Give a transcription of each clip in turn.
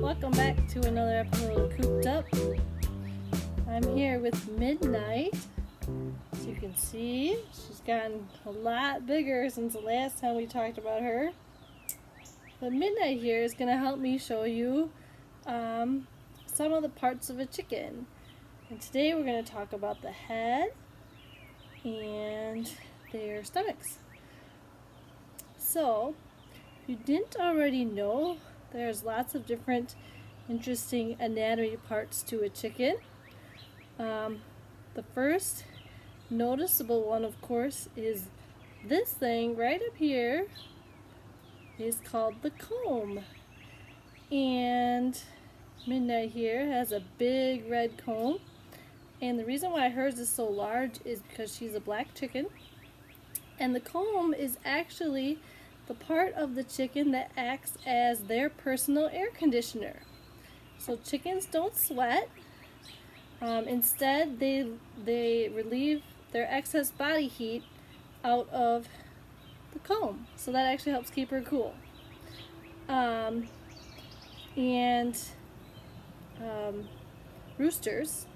Welcome back to another episode of Cooped Up. I'm here with Midnight. As you can see, she's gotten a lot bigger since the last time we talked about her. But Midnight here is going to help me show you some of the parts of a chicken. And today we're going to talk about the head and their stomachs. So, if you didn't already know, there's lots of different interesting anatomy parts to a chicken. The first noticeable one, of course, is this thing right up here is called the comb. And Midnight here has a big red comb. And the reason why hers is so large is because she's a black chicken. And the comb is actually the part of the chicken that acts as their personal air conditioner. So chickens don't sweat. Instead, they relieve their excess body heat out of the comb. So that actually helps keep her cool. Roosters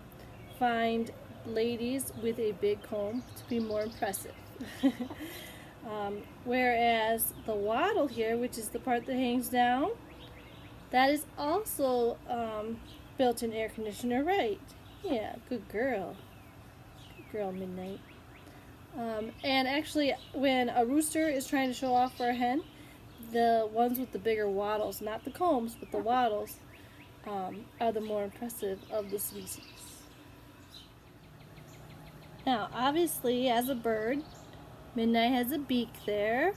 find ladies with a big comb to be more impressive. Whereas the wattle here, which is the part that hangs down, that is also built-in air conditioner, right? Yeah, good girl. Good girl, Midnight. And actually, when a rooster is trying to show off for a hen, the ones with the bigger wattles, not the combs, but the wattles, are the more impressive of the species. Now, obviously, as a bird, Midnight has a beak there,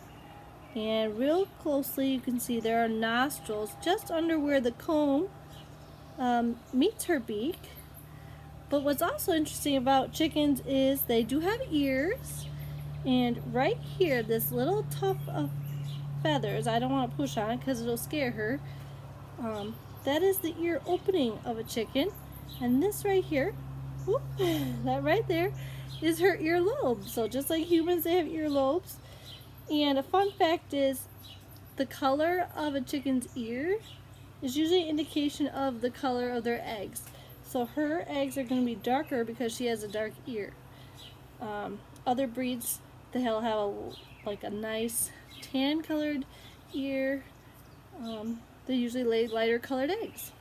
and real closely you can see there are nostrils just under where the comb meets her beak. But what's also interesting about chickens is they do have ears, and right here, this little tuft of feathers, I don't want to push on it because it'll scare her, that is the ear opening of a chicken, and this right here, whoop, that right there, is her earlobe. So just like humans, they have earlobes. And a fun fact is the color of a chicken's ear is usually an indication of the color of their eggs. So her eggs are going to be darker because she has a dark ear. Other breeds, they'll have a nice tan colored ear. They usually lay lighter colored eggs.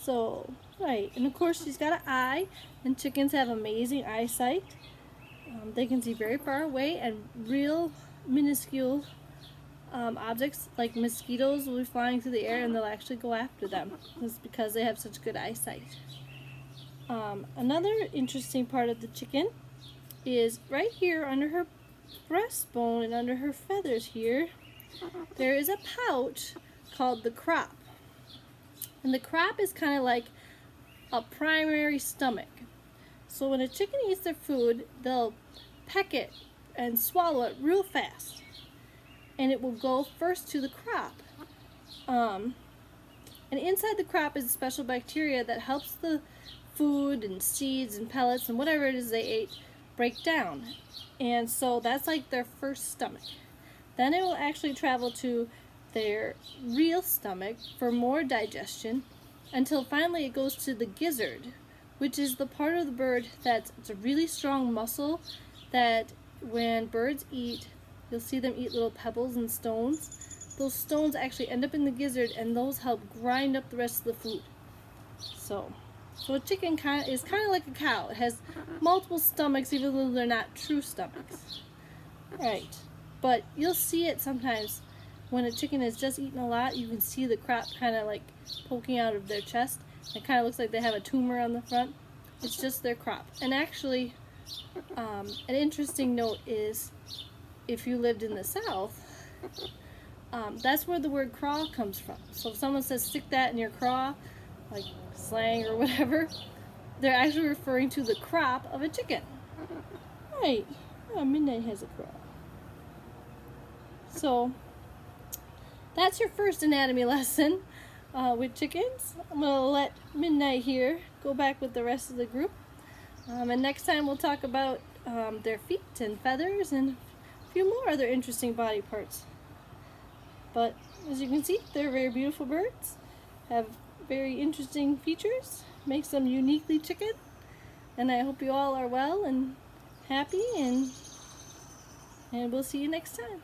So, right, and of course she's got an eye, and chickens have amazing eyesight. They can see very far away, and real minuscule objects like mosquitoes will be flying through the air and they'll actually go after them. It's because they have such good eyesight. Another interesting part of the chicken is right here under her breastbone and under her feathers here, there is a pouch called the crop. And the crop is kind of like a primary stomach. So when a chicken eats their food, they'll peck it and swallow it real fast. And it will go first to the crop. And inside the crop is a special bacteria that helps the food and seeds and pellets and whatever it is they ate break down. And so that's like their first stomach. Then it will actually travel to their real stomach for more digestion until finally it goes to the gizzard, which is the part of the bird that's a really strong muscle that when birds eat, you'll see them eat little pebbles and stones. Those stones actually end up in the gizzard, and those help grind up the rest of the food. So a chicken is kind of like a cow. It has multiple stomachs, even though they're not true stomachs. Right, but you'll see it sometimes when a chicken has just eaten a lot. You can see the crop kind of like poking out of their chest. It kind of looks like they have a tumor on the front. It's just their crop. And actually, an interesting note is if you lived in the South, that's where the word craw comes from. So if someone says stick that in your craw, like slang or whatever, they're actually referring to the crop of a chicken. Right. Oh, Midnight has a craw. So that's your first anatomy lesson with chickens. I'm going to let Midnight here go back with the rest of the group. And next time we'll talk about their feet and feathers and a few more other interesting body parts. But as you can see, they're very beautiful birds, have very interesting features, makes them uniquely chicken. And I hope you all are well and happy, and we'll see you next time.